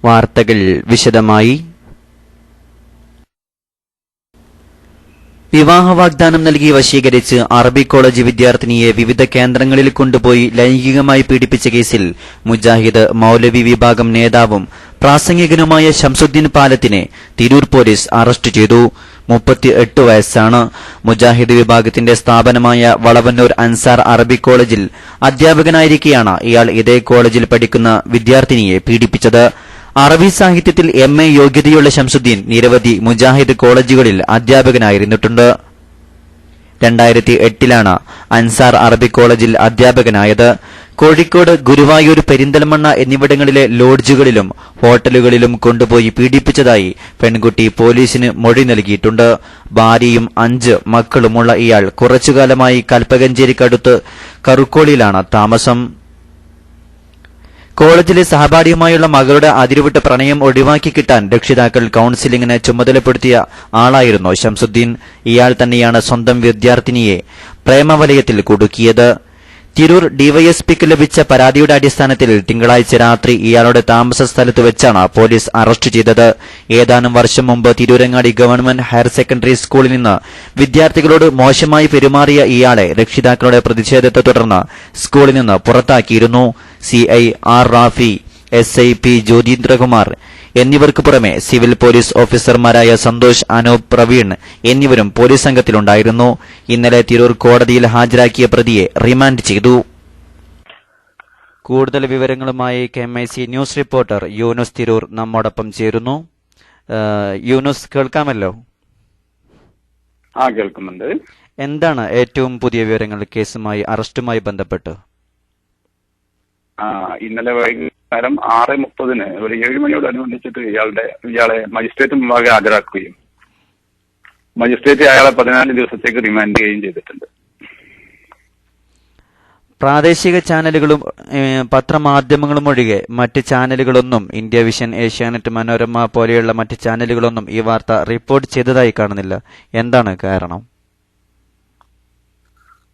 വാർത്തകൾ വിശദമായി. വിവാഹ വാഗ്ദാനം നൽകി വശീകരിച്ച് അറബി കോളേജ് വിദ്യാർത്ഥിനിയെ വിവിധ കേന്ദ്രങ്ങളിൽ കൊണ്ടുപോയി ലൈംഗികമായി പീഡിപ്പിച്ച കേസിൽ മുജാഹിദ് മൌലവി വിഭാഗം നേതാവും പ്രാസംഗികനുമായ ശംസുദ്ദീൻ പാലത്തിനെ തിരൂർ പോലീസ് അറസ്റ്റ് ചെയ്തു. 38 വയസ്സാണ്. മുജാഹിദ് വിഭാഗത്തിന്റെ സ്ഥാപനമായ വളവന്നൂർ അൻസാർ അറബി കോളേജിൽ അധ്യാപകനായിരിക്കെയാണ് ഇയാൾ ഇതേ കോളേജിൽ പഠിക്കുന്ന വിദ്യാർത്ഥിനിയെ പീഡിപ്പിച്ചത്. അറബി സാഹിത്യത്തിൽ MA യോഗ്യതയുള്ള ശംസുദ്ദീൻ നിരവധി മുജാഹിദ് കോളേജുകളിൽ അധ്യാപകനായിരുന്നിട്ടുണ്ട്. 2008 അൻസാർ അറബി കോളേജിൽ അധ്യാപകനായത്. കോഴിക്കോട്, ഗുരുവായൂർ, പെരിന്തൽമണ്ണ എന്നിവിടങ്ങളിലെ ലോഡ്ജുകളിലും ഹോട്ടലുകളിലും കൊണ്ടുപോയി പീഡിപ്പിച്ചതായി പെൺകുട്ടി പോലീസിന് മൊഴി നൽകിയിട്ടുണ്ട്. ഭാര്യയും 5 മക്കളുമുള്ള ഇയാൾ കുറച്ചുകാലമായി കൽപ്പകഞ്ചേരിക്കടുത്ത് കറുക്കോളിയിലാണ് താമസം. കോളേജിലെ സഹപാഠിയുമായുള്ള മകളുടെ അതിരുവിട്ട പ്രണയം ഒഴിവാക്കി കിട്ടാൻ രക്ഷിതാക്കൾ കൌൺസിലിംഗിന് ചുമതലപ്പെടുത്തിയ ആളായിരുന്നു ശംസുദ്ദീൻ. ഇയാൾ തന്നെയാണ് സ്വന്തം വിദ്യാർത്ഥിനിയെ പ്രേമവലയത്തിൽ കുടുക്കിയത്. തിരൂർ ഡിവൈഎസ്പിക്ക് ലഭിച്ച പരാതിയുടെ അടിസ്ഥാനത്തിൽ തിങ്കളാഴ്ച രാത്രി ഇയാളുടെ താമസ സ്ഥലത്ത് വെച്ചാണ് പോലീസ് അറസ്റ്റ് ചെയ്തത്. ഏതാനും വർഷം മുമ്പ് തിരൂരങ്ങാടി ഗവൺമെന്റ് ഹയർ സെക്കൻഡറി സ്കൂളിൽ നിന്ന് വിദ്യാർത്ഥികളോട് മോശമായി പെരുമാറിയ ഇയാളെ രക്ഷിതാക്കളുടെ പ്രതിഷേധത്തെ തുടർന്ന് സ്കൂളിൽ നിന്ന് പുറത്താക്കിയിരുന്നു. CI R Rafi, SI P Jyothindra Kumar എന്നിവർക്ക് പുറമെ സിവിൽ പോലീസ് ഓഫീസർമാരായ സന്തോഷ്, അനൂപ്, പ്രവീൺ എന്നിവരും പോലീസ് സംഘത്തിലുണ്ടായിരുന്നു. ഇന്നലെ തിരൂർ കോടതിയിൽ ഹാജരാക്കിയ പ്രതിയെ റിമാൻഡ് ചെയ്തു. കൂടുതൽ വിവരങ്ങളുമായി KMIC news reporter Yunus Tirur നമ്മോടൊപ്പം ചേരുന്നു. യൂനുസ്, കേൾക്കാമല്ലോ? കേൾക്കുന്നുണ്ട്. എന്താണ് ഏറ്റവും പുതിയ വിവരങ്ങൾ കേസുമായി, അറസ്റ്റുമായി ബന്ധപ്പെട്ട്? ഇന്നലെ വൈകുന്നേരം 6:30 ഒരു 7 മണിയോടനുബന്ധിച്ചിട്ട് ഇയാളെ മജിസ്ട്രേറ്റ് മുമ്പാകെ ഹാജരാക്കുകയും മജിസ്ട്രേറ്റ് അയാളെ 14 ദിവസത്തേക്ക് റിമാൻഡ് ചെയ്യുകയും ചെയ്തിട്ടുണ്ട്. പ്രാദേശിക ചാനലുകളും പത്രമാധ്യമങ്ങളും ഒഴികെ മറ്റ് ചാനലുകളൊന്നും, ഇന്ത്യ വിഷൻ, ഏഷ്യാനെറ്റ്, മനോരമ പോലെയുള്ള മറ്റ് ചാനലുകളൊന്നും ഈ വാർത്ത റിപ്പോർട്ട് ചെയ്തതായി കാണുന്നില്ല. എന്താണ് കാരണം?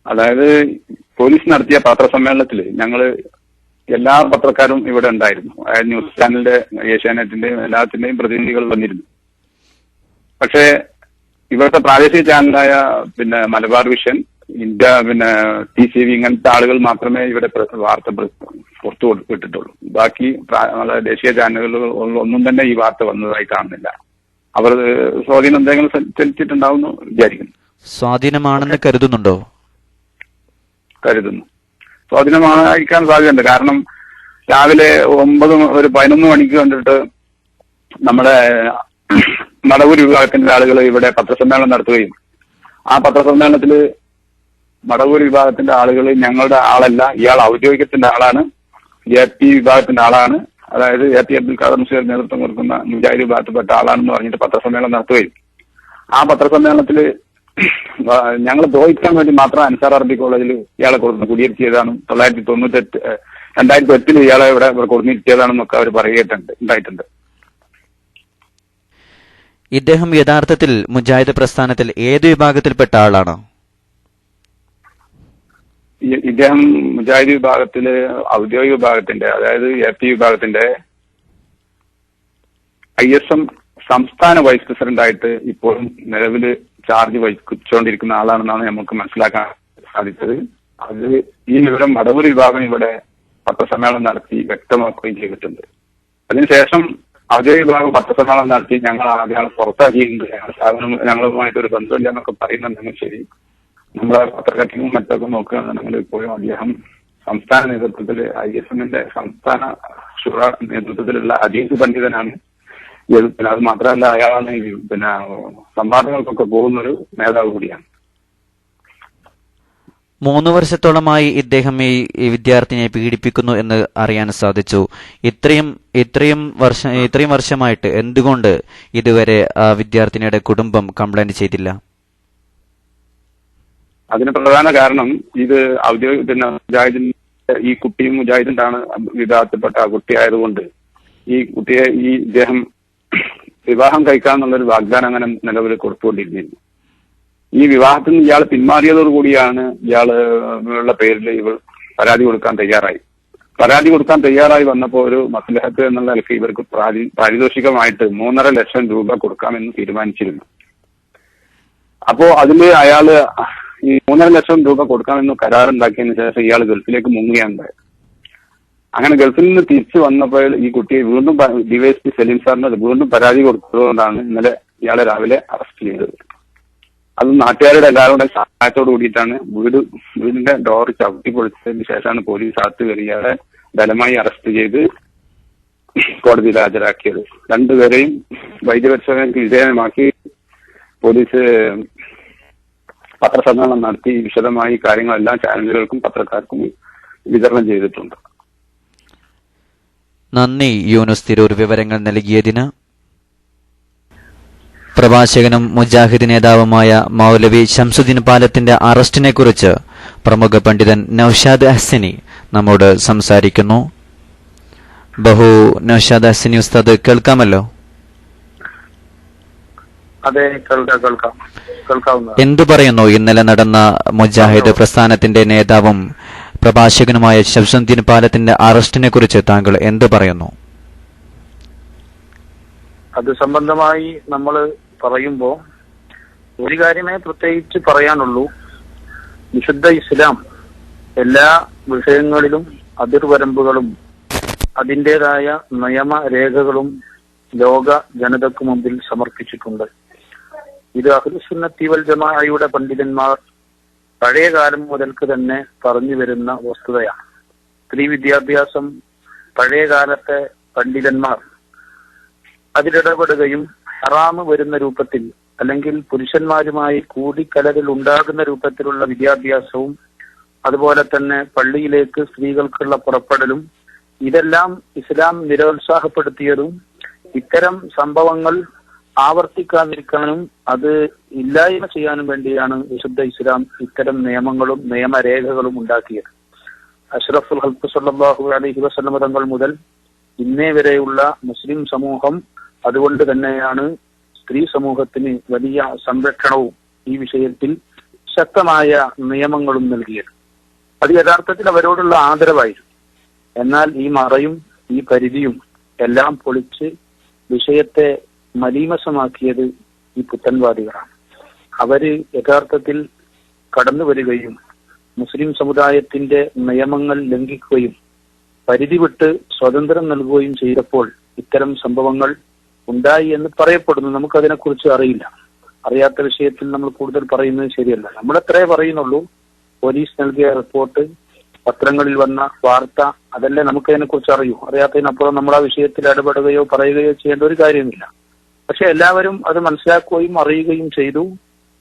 അതായത് പോലീസ് നടത്തിയ പത്രസമ്മേളനത്തിൽ എല്ലാ പത്രക്കാരും ഇവിടെ ഉണ്ടായിരുന്നു. അതായത് ന്യൂസ് ചാനലിന്റെ, ഏഷ്യാനെറ്റിന്റെയും എല്ലാത്തിന്റെയും പ്രതിനിധികൾ വന്നിരുന്നു. പക്ഷേ ഇവിടുത്തെ പ്രാദേശിക ചാനലായ മലബാർ വിഷൻ, ഇന്ത്യ, TCV ഇങ്ങനത്തെ ആളുകൾ മാത്രമേ ഇവിടെ വാർത്ത പുറത്തു വിട്ടിട്ടുള്ളൂ. ബാക്കി ദേശീയ ചാനലുകൾ ഒന്നും തന്നെ ഈ വാർത്ത വന്നതായി കാണുന്നില്ല. അവർ സ്വാധീനം എന്തെങ്കിലും ചെലുത്തിയിട്ടുണ്ടാവുമെന്ന് വിചാരിക്കുന്നു. സ്വാധീനമാണെന്ന് കരുതുന്നുണ്ടോ? കരുതുന്നു. സ്വാധീനമായിരിക്കാൻ സാധ്യതയുണ്ട്. കാരണം രാവിലെ 11 മണിക്ക് കണ്ടിട്ട് നമ്മുടെ മടവൂർ വിഭാഗത്തിന്റെ ആളുകൾ ഇവിടെ പത്രസമ്മേളനം നടത്തുകയും ആ പത്രസമ്മേളനത്തിൽ മടവൂർ വിഭാഗത്തിന്റെ ആളുകൾ ഞങ്ങളുടെ ആളല്ല, ഇയാൾ ഔദ്യോഗികത്തിന്റെ ആളാണ്, AP വിഭാഗത്തിന്റെ ആളാണ്, അതായത് AP അബ്ദുൽ ഖാദർ മുസ്ലിയാർ നേതൃത്വം കൊടുക്കുന്ന മുജാഹിദ് വിഭാഗത്തിൽപ്പെട്ട ആളാണെന്ന് പറഞ്ഞിട്ട് പത്രസമ്മേളനം നടത്തുകയും ആ പത്രസമ്മേളനത്തിൽ ഞങ്ങൾ ദ്രോഹിക്കാൻ വേണ്ടി മാത്രം അൻസാർ അറബി കോളേജിൽ ഇയാളെ കുടിയിരുത്തിയതാണ്. 2008 ഇയാളെ ഇവിടെ കൊടുത്തിരുത്തിയതാണെന്നൊക്കെ അവർ ഉണ്ടായിട്ടുണ്ട്. ഇദ്ദേഹം യഥാർത്ഥത്തിൽ മുജാഹിദ് പ്രസ്ഥാനത്തിൽ ഏത് വിഭാഗത്തിൽപ്പെട്ട ആളാണ്? ഇദ്ദേഹം മുജാഹിദ് വിഭാഗത്തില് ഔദ്യോഗിക വിഭാഗത്തിന്റെ, അതായത് AP വിഭാഗത്തിന്റെ ISM സംസ്ഥാന വൈസ് പ്രസിഡന്റായിട്ട് ഇപ്പോഴും നിലവില് ചാർജ് വഹിച്ചുകൊണ്ടിരിക്കുന്ന ആളാണെന്നാണ് നമുക്ക് മനസ്സിലാക്കാൻ സാധിച്ചത്. അത് ഈ വിവരം മടവൂർ വിഭാഗം ഇവിടെ പത്രസമ്മേളനം നടത്തി വ്യക്തമാക്കുകയും ചെയ്തിട്ടുണ്ട്. അതിനുശേഷം ഔദ്യോഗിക വിഭാഗം പത്രസമ്മേളനം നടത്തി ഞങ്ങൾ ആദ്യം പുറത്താക്കിയിട്ടുണ്ട്, ഞങ്ങളുമായിട്ടൊരു ബന്ധമില്ല എന്നൊക്കെ പറയുന്നുണ്ടെങ്കിൽ ശരി, നമ്മളെ പത്രകട്ടിങ്ങും മറ്റൊക്കെ നോക്കുകയാണെന്നുണ്ടെങ്കിൽ ഇപ്പോഴും അദ്ദേഹം സംസ്ഥാന നേതൃത്വത്തിൽ ISMന്റെ സംസ്ഥാന ഷുറ നേതൃത്വത്തിലുള്ള അജീസ് പണ്ഡിതനാണ്. അത് മാത്രമല്ല, അയാളാണ് സംവാദങ്ങൾക്കൊക്കെ പോകുന്നൊരു നേതാവ് കൂടിയാണ്. 3 വർഷത്തോളമായി ഇദ്ദേഹം ഈ വിദ്യാർത്ഥിനിയെ പീഡിപ്പിക്കുന്നു എന്ന് അറിയാൻ സാധിച്ചു. ഇത്രയും വർഷമായിട്ട് എന്തുകൊണ്ട് ഇതുവരെ ആ വിദ്യാർത്ഥിനിയുടെ കുടുംബം കംപ്ലൈന്റ് ചെയ്തില്ല? അതിന് പ്രധാന കാരണം ഇത് ഔദ്യോഗിക മുജാഹിദിന്റെ, ഈ കുട്ടിയും മുജാഹിദിന്റെ ആണ് വിഭാഗത്തിൽപ്പെട്ട ആ കുട്ടിയായതുകൊണ്ട് ഈ കുട്ടിയെ ഇദ്ദേഹം വിവാഹം കഴിക്കാന്നുള്ളൊരു വാഗ്ദാനം അങ്ങനെ നിലവിൽ കൊടുത്തുകൊണ്ടിരുന്നിരുന്നു. ഈ വിവാഹത്തിൽ നിന്ന് ഇയാൾ പിന്മാറിയതോടുകൂടിയാണ് ഇയാളുടെ പേരിൽ ഇവൾ പരാതി കൊടുക്കാൻ തയ്യാറായി. പരാതി കൊടുക്കാൻ തയ്യാറായി വന്നപ്പോൾ ഒരു മസ്ലഹത്ത് എന്നുള്ള നിലയ്ക്ക് ഇവർക്ക് പാരിതോഷികമായിട്ട് 3.5 ലക്ഷം രൂപ കൊടുക്കാമെന്ന് തീരുമാനിച്ചിരുന്നു. അപ്പോ അതില് അയാള് ഈ 3.5 ലക്ഷം രൂപ കൊടുക്കാമെന്ന് കരാറുണ്ടാക്കിയതിനു ശേഷം ഇയാൾ ഗൾഫിലേക്ക് മുങ്ങുകയുണ്ടായത്. അങ്ങനെ ഗൾഫിൽ നിന്ന് തിരിച്ചു വന്നപ്പോൾ ഈ കുട്ടിയെ വീണ്ടും ഡിവൈഎസ്പി സലീം സാറിന് വീണ്ടും പരാതി കൊടുത്തതുകൊണ്ടാണ് ഇന്നലെ ഇയാളെ രാവിലെ അറസ്റ്റ് ചെയ്തത്. അത് നാട്ടുകാരുടെ എല്ലാവരുടെ സഹായത്തോടു കൂടിയിട്ടാണ് വീടിന്റെ ഡോർ ചവിട്ടി പൊളിച്ചതിന് ശേഷമാണ് പോലീസ് അകത്ത് കയറി ഇയാളെ ബലമായി അറസ്റ്റ് ചെയ്ത് കോടതിയിൽ ഹാജരാക്കിയത്. രണ്ടുപേരെയും വൈദ്യപരിശോധനയ്ക്ക് വിധേയമാക്കി പോലീസ് പത്രസമ്മേളനം നടത്തി വിശദമായി കാര്യങ്ങളെല്ലാം ചാനലുകൾക്കും പത്രക്കാർക്കും വിതരണം ചെയ്തിട്ടുണ്ട്. നന്ദി യൂനുസ് തിരൂർ വിവരങ്ങൾ നൽകിയതിന്. പ്രഭാഷകനും മുജാഹിദ് നേതാവുമായ മൗലവി ശംസുദ്ദീൻ പാലത്തിന്റെ അറസ്റ്റിനെ കുറിച്ച് പ്രമുഖ പണ്ഡിതൻ നൌഷാദ് ഹസനി നമ്മോട് സംസാരിക്കുന്നു. നൌഷാദ് ഹസനി ഉസ്താദ് കേൾക്കാമല്ലോ? അതെ, കേൾക്കാം. എന്തു പറയുന്നു ഇന്നലെ നടന്ന മുജാഹിദ് പ്രസ്ഥാനത്തിന്റെ നേതാവും പ്രഭാഷകനുമായ ശംസുദ്ദീൻ പാലത്തിന്റെ അറസ്റ്റിനെ കുറിച്ച് താങ്കൾ എന്ത് പറയുന്നു? അത് സംബന്ധമായി നമ്മൾ പറയുമ്പോ ഒരു കാര്യമേ പ്രത്യേകിച്ച് പറയാനുള്ളൂ. വിശുദ്ധ ഇസ്ലാം എല്ലാ വിഷയങ്ങളിലും അതിർവരമ്പുകളും അതിൻ്റെതായ നിയമരേഖകളും ലോക ജനതയ്ക്ക് മുമ്പിൽ സമർപ്പിച്ചിട്ടുണ്ട്. ഇത് അഹ്ലുസുന്നത്തി വൽ ജമാഅയുടെ പണ്ഡിതന്മാർ പഴയ കാലം മുതൽക്ക് തന്നെ പറഞ്ഞു വരുന്ന വസ്തുതയാണ്. സ്ത്രീ വിദ്യാഭ്യാസം പഴയ കാലത്തെ പണ്ഡിതന്മാർ അതിലിടപെടുകയും ഹറാമ് വരുന്ന രൂപത്തിൽ അല്ലെങ്കിൽ പുരുഷന്മാരുമായി കൂടിക്കലരിൽ ഉണ്ടാകുന്ന രൂപത്തിലുള്ള വിദ്യാഭ്യാസവും അതുപോലെ തന്നെ പള്ളിയിലേക്ക് സ്ത്രീകൾക്കുള്ള പുറപ്പെടലും ഇതെല്ലാം ഇസ്ലാം നിരുത്സാഹപ്പെടുത്തിയതും ഇത്തരം സംഭവങ്ങൾ ആവർത്തിക്കാതിരിക്കാനും അത് ഇല്ലായ്മ ചെയ്യാനും വേണ്ടിയാണ് വിശുദ്ധ ഇസ്ലാം ഇത്തരം നിയമങ്ങളും നിയമരേഖകളും ഉണ്ടാക്കിയത്. അഷ്റഫുൽ ഖൽഖ് സ്വല്ലല്ലാഹു അലൈഹി വസല്ലം തങ്ങൾ മുതൽ ഇന്നേ വരെയുള്ള മുസ്ലിം സമൂഹം അതുകൊണ്ട് തന്നെയാണ് സ്ത്രീ സമൂഹത്തിന് വലിയ സംരക്ഷണവും ഈ വിഷയത്തിൽ ശക്തമായ നിയമങ്ങളും നൽകിയത്. അത് യഥാർത്ഥത്തിൽ അവരോടുള്ള ആദരവായിരുന്നു. എന്നാൽ ഈ മറയും ഈ പരിധിയും എല്ലാം പൊളിച്ച് വിഷയത്തെ മലീമസമാക്കിയത് ഈ പുത്തൻവാദികളാണ്. അവര് യഥാർത്ഥത്തിൽ കടന്നു വരികയും മുസ്ലിം സമുദായത്തിന്റെ നിയമങ്ങൾ ലംഘിക്കുകയും പരിധി വിട്ട് സ്വാതന്ത്ര്യം നൽകുകയും ചെയ്തപ്പോൾ ഇത്തരം സംഭവങ്ങൾ ഉണ്ടായി എന്ന് പറയപ്പെടുന്നു. നമുക്കതിനെക്കുറിച്ച് അറിയില്ല. അറിയാത്ത വിഷയത്തിൽ നമ്മൾ കൂടുതൽ പറയുന്നത് ശരിയല്ല. നമ്മൾ എത്രേ പറയുന്നുള്ളൂ. പോലീസ് നൽകിയ റിപ്പോർട്ട്, പത്രങ്ങളിൽ വന്ന വാർത്ത, അതല്ലേ നമുക്കതിനെക്കുറിച്ച് അറിയൂ. അറിയാത്തതിനപ്പുറം നമ്മൾ ആ വിഷയത്തിൽ ഇടപെടുകയോ പറയുകയോ ചെയ്യേണ്ട ഒരു കാര്യമില്ല. പക്ഷെ എല്ലാവരും അത് മനസ്സിലാക്കുകയും അറിയുകയും ചെയ്തു.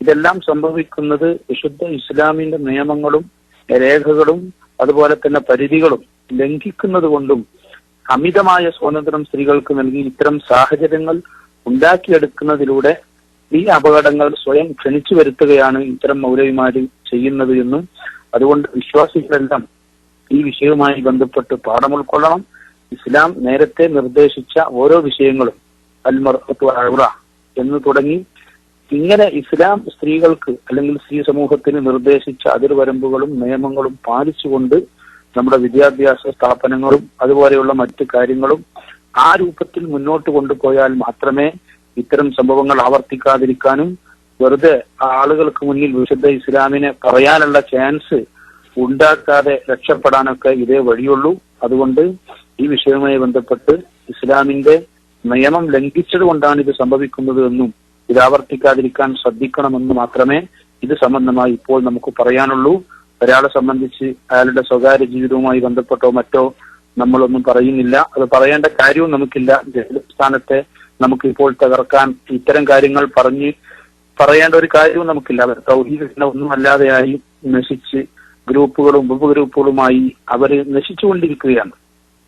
ഇതെല്ലാം സംഭവിക്കുന്നത് വിശുദ്ധ ഇസ്ലാമിന്റെ നിയമങ്ങളും രേഖകളും അതുപോലെ തന്നെ പരിധികളും ലംഘിക്കുന്നത് കൊണ്ടും അമിതമായ സ്വാതന്ത്ര്യം സ്ത്രീകൾക്ക് നൽകി ഇത്തരം സാഹചര്യങ്ങൾ ഉണ്ടാക്കിയെടുക്കുന്നതിലൂടെ ഈ അപകടങ്ങൾ സ്വയം ക്ഷണിച്ചു വരുത്തുകയാണ് ഇത്തരം മൗലവിമാര് ചെയ്യുന്നത് എന്നും അതുകൊണ്ട് വിശ്വാസികളെല്ലാം ഈ വിഷയവുമായി ബന്ധപ്പെട്ട് പാഠം ഉൾക്കൊള്ളണം. ഇസ്ലാം നേരത്തെ നിർദ്ദേശിച്ച ഓരോ വിഷയങ്ങളും അൽമർഅത്തു ഔറ എന്ന് തുടങ്ങി ഇങ്ങനെ ഇസ്ലാം സ്ത്രീകൾക്ക് അല്ലെങ്കിൽ സ്ത്രീ സമൂഹത്തിന് നിർദ്ദേശിച്ച അതിർവരമ്പുകളും നിയമങ്ങളും പാലിച്ചുകൊണ്ട് നമ്മുടെ വിദ്യാഭ്യാസ സ്ഥാപനങ്ങളും അതുപോലെയുള്ള മറ്റു കാര്യങ്ങളും ആ രൂപത്തിൽ മുന്നോട്ട് കൊണ്ടുപോയാൽ മാത്രമേ ഇത്തരം സംഭവങ്ങൾ ആവർത്തിക്കാതിരിക്കാനും വെറുതെ ആളുകൾക്ക് മുന്നിൽ വിശുദ്ധ ഇസ്ലാമിനെ പറയാനുള്ള ചാൻസ് ഉണ്ടാക്കാതെ രക്ഷപ്പെടാനൊക്കെ ഇതേ വഴിയുള്ളൂ. അതുകൊണ്ട് ഈ വിഷയവുമായി ബന്ധപ്പെട്ട് ഇസ്ലാമിന്റെ നിയമം ലംഘിച്ചത് കൊണ്ടാണ് ഇത് സംഭവിക്കുന്നത് എന്നും ഇത് ആവർത്തിക്കാതിരിക്കാൻ ശ്രദ്ധിക്കണമെന്ന് മാത്രമേ ഇത് സംബന്ധമായി ഇപ്പോൾ നമുക്ക് പറയാനുള്ളൂ. ഒരാളെ സംബന്ധിച്ച് അയാളുടെ സ്വകാര്യ ജീവിതവുമായി ബന്ധപ്പെട്ടോ മറ്റോ നമ്മളൊന്നും പറയുന്നില്ല. അത് പറയേണ്ട കാര്യവും നമുക്കില്ല. സ്ഥാനത്തെ നമുക്ക് ഇപ്പോൾ തകർക്കാൻ ഇത്തരം കാര്യങ്ങൾ പറയേണ്ട ഒരു കാര്യവും നമുക്കില്ല. അവർ തൗഹീദിനെ ഒന്നും അല്ലാതെയായി നശിച്ച് ഗ്രൂപ്പുകളും ഉപഗ്രൂപ്പുകളുമായി അവർ നശിച്ചുകൊണ്ടിരിക്കുകയാണ്.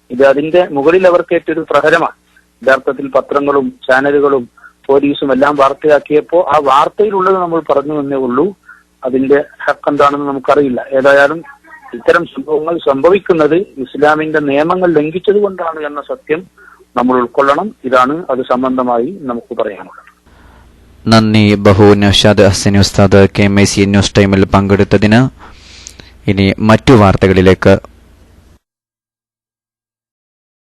ഇത് അതിന്റെ മുകളിൽ അവർക്കേറ്റൊരു പ്രഹരമാണ്. യഥാർത്ഥത്തിൽ പത്രങ്ങളും ചാനലുകളും പോലീസും എല്ലാം വാർത്തയാക്കിയപ്പോൾ ആ വാർത്തയിലുള്ളത് നമ്മൾ പറഞ്ഞു എന്നേ ഉള്ളൂ. അതിന്റെ ഹക്ക് എന്താണെന്ന് നമുക്കറിയില്ല. ഏതായാലും ഇത്തരം സംഭവങ്ങൾ സംഭവിക്കുന്നത് ഇസ്ലാമിന്റെ നിയമങ്ങൾ ലംഘിച്ചത് കൊണ്ടാണ് എന്ന സത്യം നമ്മൾ ഉൾക്കൊള്ളണം. ഇതാണ് അത് സംബന്ധമായി നമുക്ക് പറയാനുള്ളത്. നന്ദി നൌഷാദ് ഹസനി ഉസ്താദ് KMIC ന്യൂസ് ടൈമിൽ പങ്കെടുത്തതിന്. ഇനി മറ്റു വാർത്തകളിലേക്ക്.